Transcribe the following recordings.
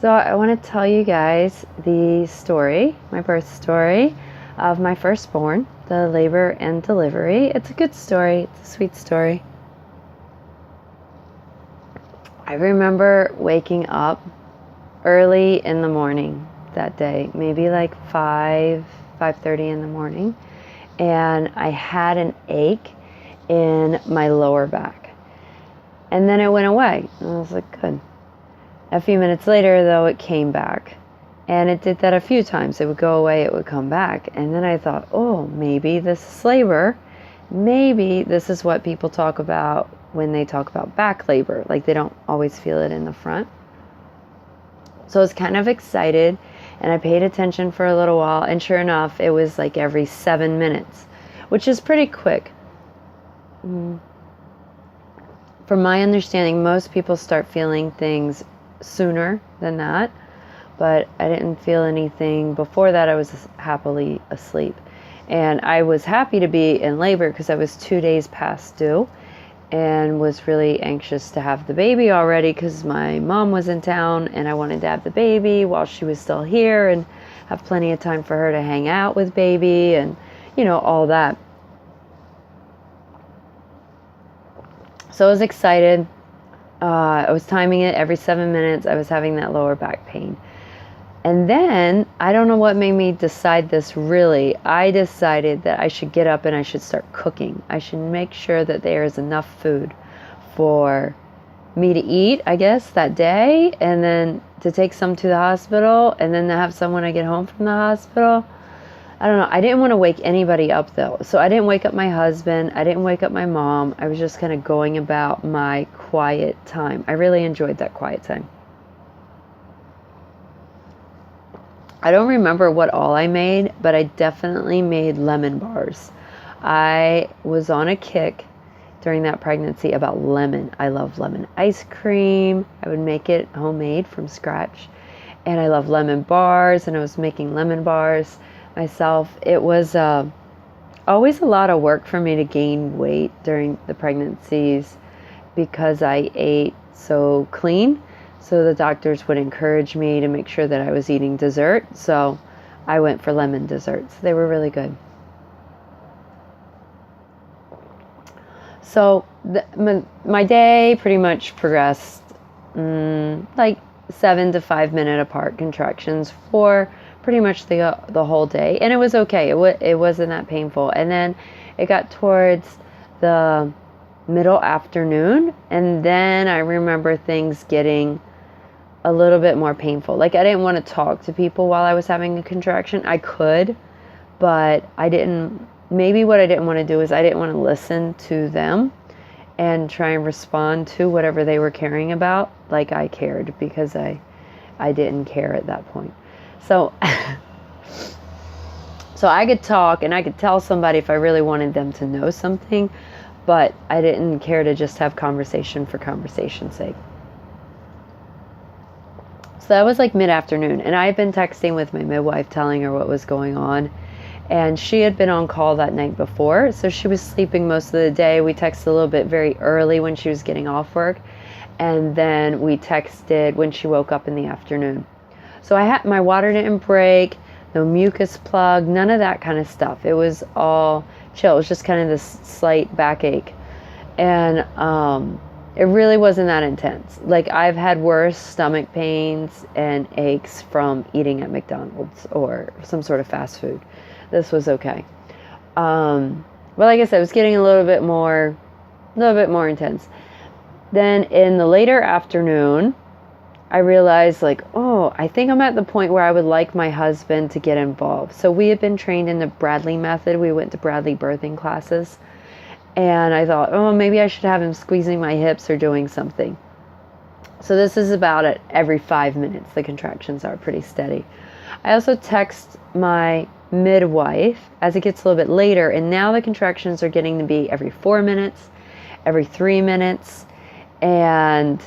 So I want to tell you guys the story, my birth story of my firstborn, the labor and delivery. It's a good story. It's a sweet story. I remember waking up early in the morning that day, maybe like 5:30 in the morning, and I had an ache in my lower back. And then it went away. And I was like, good. A few minutes later, though, it came back. And it did that a few times. It would go away, it would come back. And then I thought, oh, maybe this is labor. Maybe this is what people talk about when they talk about back labor. Like they don't always feel it in the front. So I was kind of excited and I paid attention for a little while. And sure enough, it was like every 7 minutes, which is pretty quick. From my understanding, most people start feeling things sooner than that, but I didn't feel anything before that. I was happily asleep, and I was happy to be in labor because I was 2 days past due and was really anxious to have the baby already because my mom was in town and I wanted to have the baby while she was still here and have plenty of time for her to hang out with baby and all that. So I was excited. I was timing it every 7 minutes. I was having that lower back pain. And then, I don't know what made me decide this really. I decided that I should get up and I should start cooking. I should make sure that there is enough food for me to eat, I guess, that day. And then to take some to the hospital. And then to have some when I get home from the hospital. I don't know. I didn't want to wake anybody up though. So I didn't wake up my husband. I didn't wake up my mom. I was just kind of going about my quiet time. I really enjoyed that quiet time. I don't remember what all I made, but I definitely made lemon bars. I was on a kick during that pregnancy about lemon. I love lemon ice cream. I would make it homemade from scratch. And I love lemon bars, and I was making lemon bars myself. It was always a lot of work for me to gain weight during the pregnancies because I ate so clean. So the doctors would encourage me to make sure that I was eating dessert. So I went for lemon desserts. They were really good. So my day pretty much progressed like 7 to 5 minute apart contractions for pretty much the whole day. And it was okay. It wasn't that painful. And then it got towards the middle afternoon. And then I remember things getting a little bit more painful. Like I didn't want to talk to people while I was having a contraction. I could, but I didn't. Maybe what I didn't want to do is I didn't want to listen to them and try and respond to whatever they were caring about like I cared, because I didn't care at that point. So I could talk and I could tell somebody if I really wanted them to know something, but I didn't care to just have conversation for conversation's sake. So that was like mid-afternoon, and I had been texting with my midwife telling her what was going on, and she had been on call that night before, so she was sleeping most of the day. We texted a little bit very early when she was getting off work, and then we texted when she woke up in the afternoon. So my water didn't break, no mucus plug, none of that kind of stuff. It was all chill. It was just kind of this slight backache, and it really wasn't that intense. Like I've had worse stomach pains and aches from eating at McDonald's or some sort of fast food. This was okay. But like I said, it was getting a little bit more intense. Then in the later afternoon, I realized like, oh, I think I'm at the point where I would like my husband to get involved. So we had been trained in the Bradley method. We went to Bradley birthing classes. And I thought, oh, maybe I should have him squeezing my hips or doing something. So this is about it every 5 minutes. The contractions are pretty steady. I also text my midwife as it gets a little bit later. And now the contractions are getting to be every 4 minutes, every 3 minutes. And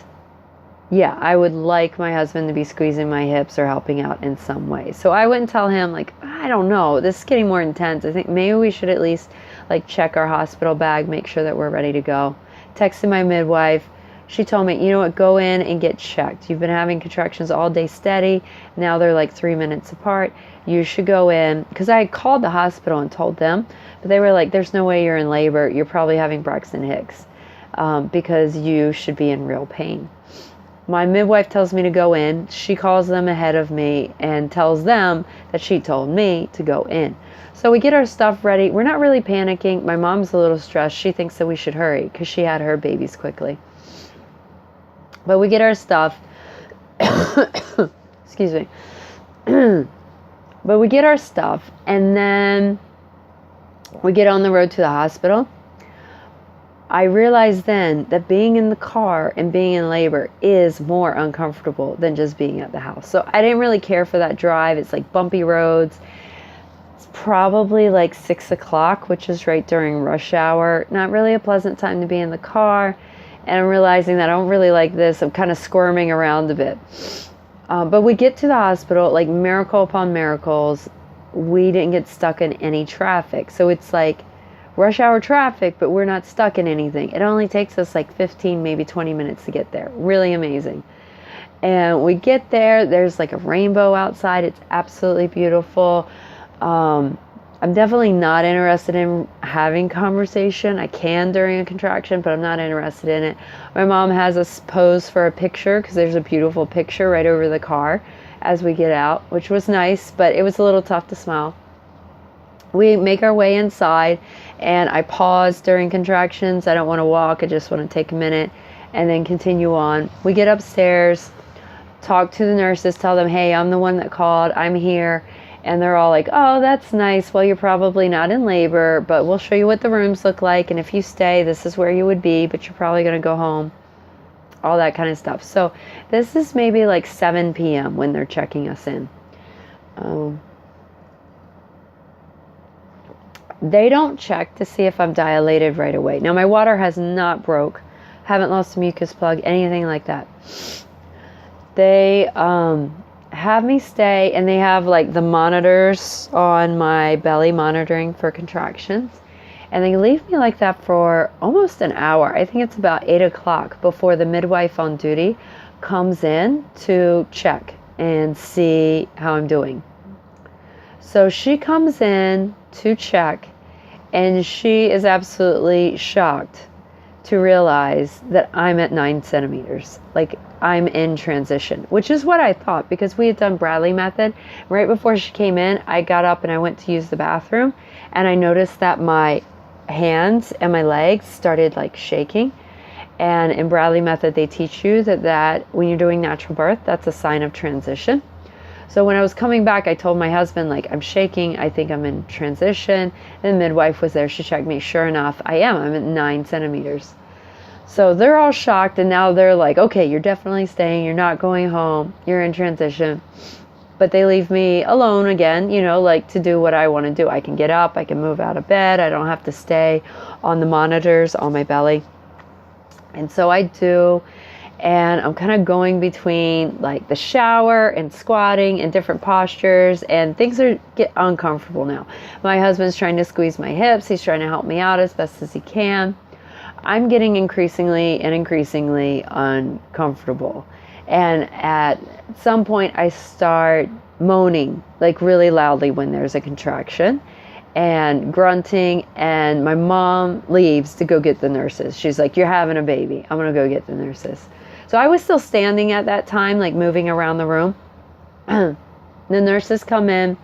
yeah, I would like my husband to be squeezing my hips or helping out in some way. So I wouldn't tell him like, I don't know, this is getting more intense. I think maybe we should at least like check our hospital bag, make sure that we're ready to go. Texted my midwife, She told me, you know what, go in and get checked. You've been having contractions all day steady. Now they're like 3 minutes apart. You should go in. Because I had called the hospital and told them, but they were like, there's no way you're in labor. You're probably having Braxton Hicks because you should be in real pain. My midwife tells me to go in. She calls them ahead of me and tells them that she told me to go in. So we get our stuff ready. We're not really panicking. My mom's a little stressed. She thinks that we should hurry because she had her babies quickly. But we get our stuff. Excuse me. But we get our stuff, and then we get on the road to the hospital. I realized then that being in the car and being in labor is more uncomfortable than just being at the house. So I didn't really care for that drive. It's like bumpy roads. It's probably like 6 o'clock, which is right during rush hour. Not really a pleasant time to be in the car. And I'm realizing that I don't really like this. I'm kind of squirming around a bit. But we get to the hospital, like miracle upon miracles. We didn't get stuck in any traffic. So it's like rush hour traffic, but we're not stuck in anything. It only takes us like 15, maybe 20 minutes to get there. Really amazing. And we get there. There's like a rainbow outside. It's absolutely beautiful. I'm definitely not interested in having conversation. I can during a contraction, but I'm not interested in it. My mom has us pose for a picture because there's a beautiful picture right over the car as we get out, which was nice, but it was a little tough to smile. We make our way inside, and I pause during contractions. I don't want to walk. I just want to take a minute and then continue on. We get upstairs, talk to the nurses, tell them, hey, I'm the one that called. I'm here. And they're all like, oh, that's nice. Well, you're probably not in labor, but we'll show you what the rooms look like. And if you stay, this is where you would be, but you're probably going to go home. All that kind of stuff. So this is maybe like 7 p.m. when they're checking us in. They don't check to see if I'm dilated right away. Now, my water has not broke. Haven't lost a mucus plug, anything like that. They have me stay, and they have like the monitors on my belly monitoring for contractions, and they leave me like that for almost an hour. I think it's about 8 o'clock before the midwife on duty comes in to check and see how I'm doing. So she comes in to check, and she is absolutely shocked to realize that I'm at 9 centimeters. Like, I'm in transition, which is what I thought, because we had done Bradley method. Right before she came in, I got up and I went to use the bathroom, and I noticed that my hands and my legs started like shaking. And in Bradley method, they teach you that when you're doing natural birth, that's a sign of transition. So when I was coming back, I told my husband, like, I'm shaking. I think I'm in transition. And the midwife was there. She checked me. Sure enough, I am. I'm at 9 centimeters. So they're all shocked, and now they're like, okay, you're definitely staying. You're not going home. You're in transition. But they leave me alone again, you know, like to do what I want to do. I can get up. I can move out of bed. I don't have to stay on the monitors on my belly. And so I do. And I'm kind of going between like the shower and squatting and different postures, and things get uncomfortable now. My husband's trying to squeeze my hips. He's trying to help me out as best as he can. I'm getting increasingly uncomfortable. And at some point I start moaning like really loudly when there's a contraction and grunting, and my mom leaves to go get the nurses. She's like, you're having a baby. I'm going to go get the nurses. So I was still standing at that time, like moving around the room. The nurses come in.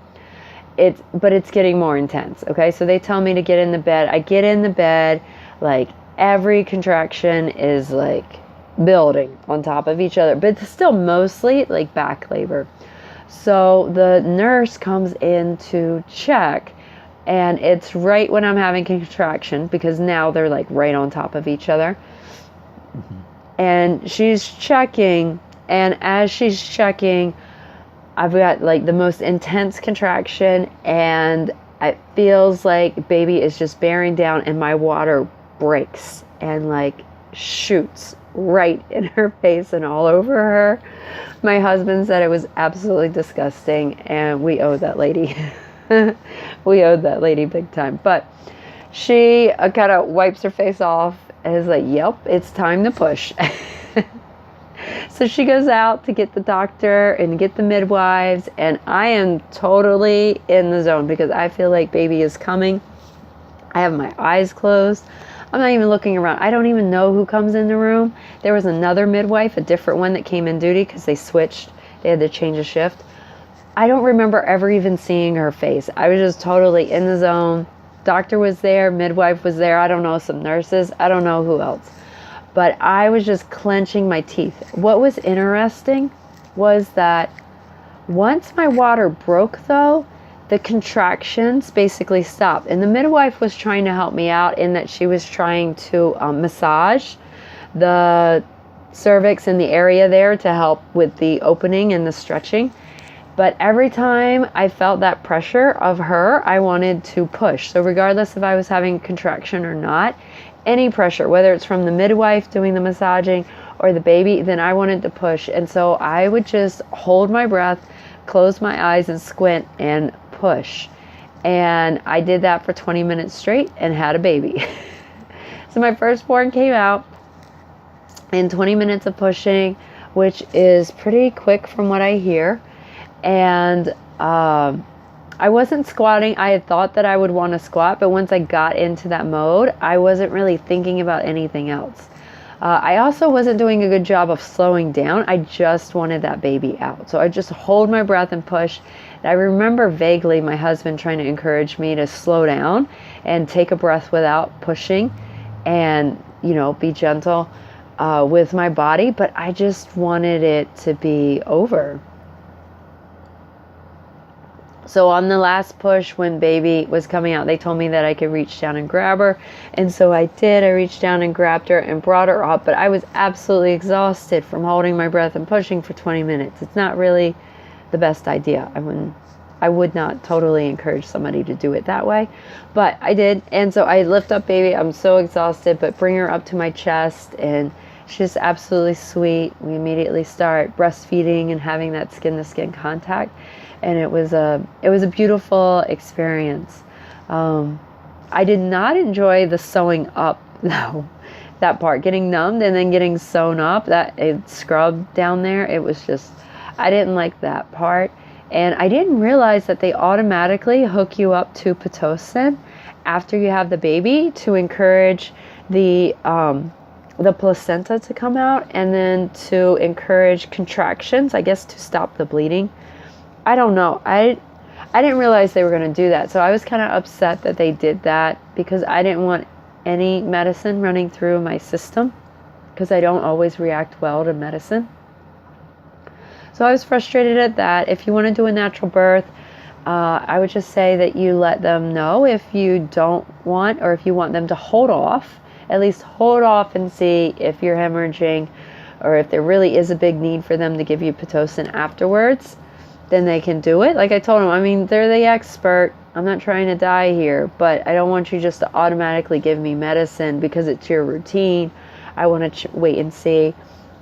But it's getting more intense. Okay. So they tell me to get in the bed. I get in the bed, like every contraction is like building on top of each other, but it's still mostly like back labor. So the nurse comes in to check, and it's right when I'm having a contraction, because now they're like right on top of each other. Mm-hmm. And she's checking, and as she's checking, I've got like the most intense contraction, and it feels like baby is just bearing down, and my water breaks and like shoots right in her face and all over her. My husband said it was absolutely disgusting, and we owe that lady. We owed that lady big time. But she kind of wipes her face off and is like, yep, it's time to push. So she goes out to get the doctor and get the midwives, and I am totally in the zone because I feel like baby is coming. I have my eyes closed. I'm not even looking around. I don't even know who comes in the room. There was another midwife, a different one that came in duty because they switched. They had to change a shift. I don't remember ever even seeing her face. I was just totally in the zone. Doctor was there, midwife was there. I don't know, some nurses. I don't know who else. But I was just clenching my teeth. What was interesting was that once my water broke, though, the contractions basically stopped. And the midwife was trying to help me out in that she was trying to massage the cervix in the area there to help with the opening and the stretching. But every time I felt that pressure of her, I wanted to push. So regardless if I was having contraction or not, any pressure, whether it's from the midwife doing the massaging or the baby, then I wanted to push. And so I would just hold my breath, close my eyes and squint and push. And I did that for 20 minutes straight and had a baby. So my firstborn came out in 20 minutes of pushing, which is pretty quick from what I hear. And I wasn't squatting. I had thought that I would want to squat, but once I got into that mode, I wasn't really thinking about anything else. I also wasn't doing a good job of slowing down. I just wanted that baby out. So I just hold my breath and push. And I remember vaguely my husband trying to encourage me to slow down and take a breath without pushing and, be gentle with my body. But I just wanted it to be over. So on the last push, when baby was coming out, they told me that I could reach down and grab her. And so I did. I reached down and grabbed her and brought her up. But I was absolutely exhausted from holding my breath and pushing for 20 minutes. It's not really the best idea. I would not totally encourage somebody to do it that way. But I did. And so I lift up baby. I'm so exhausted, but bring her up to my chest. And she's just absolutely sweet. We immediately start breastfeeding and having that skin-to-skin contact. And it was a beautiful experience. I did not enjoy the sewing up, though, that part, getting numbed and then getting sewn up, that it scrubbed down there. It was just, I didn't like that part. And I didn't realize that they automatically hook you up to Pitocin after you have the baby to encourage the placenta to come out and then to encourage contractions, I guess, to stop the bleeding. I don't know. I didn't realize they were going to do that. So I was kind of upset that they did that because I didn't want any medicine running through my system because I don't always react well to medicine. So I was frustrated at that. If you want to do a natural birth, I would just say that you let them know if you don't want, or if you want them to hold off, at least hold off and see if you're hemorrhaging or if there really is a big need for them to give you Pitocin afterwards. Then they can do it. Like I told them, they're the expert. I'm not trying to die here, but I don't want you just to automatically give me medicine because it's your routine. I want to wait and see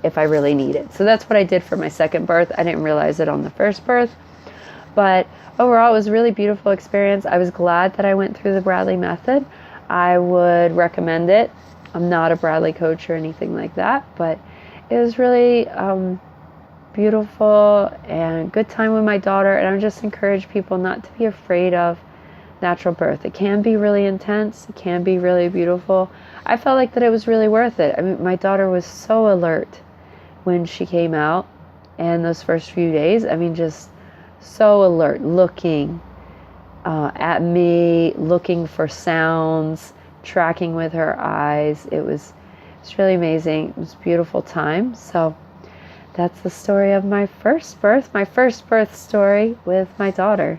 if I really need it. So that's what I did for my second birth. I didn't realize it on the first birth, but overall it was a really beautiful experience. I was glad that I went through the Bradley method. I would recommend it. I'm not a Bradley coach or anything like that, but it was really beautiful and good time with my daughter. And I would just encourage people not to be afraid of natural birth. It can be really intense. It can be really beautiful. I felt like that it was really worth it. My daughter was so alert when she came out, and those first few days, just so alert, looking at me, looking for sounds, tracking with her eyes. It's really amazing. It was a beautiful time. So that's the story of my first birth story with my daughter.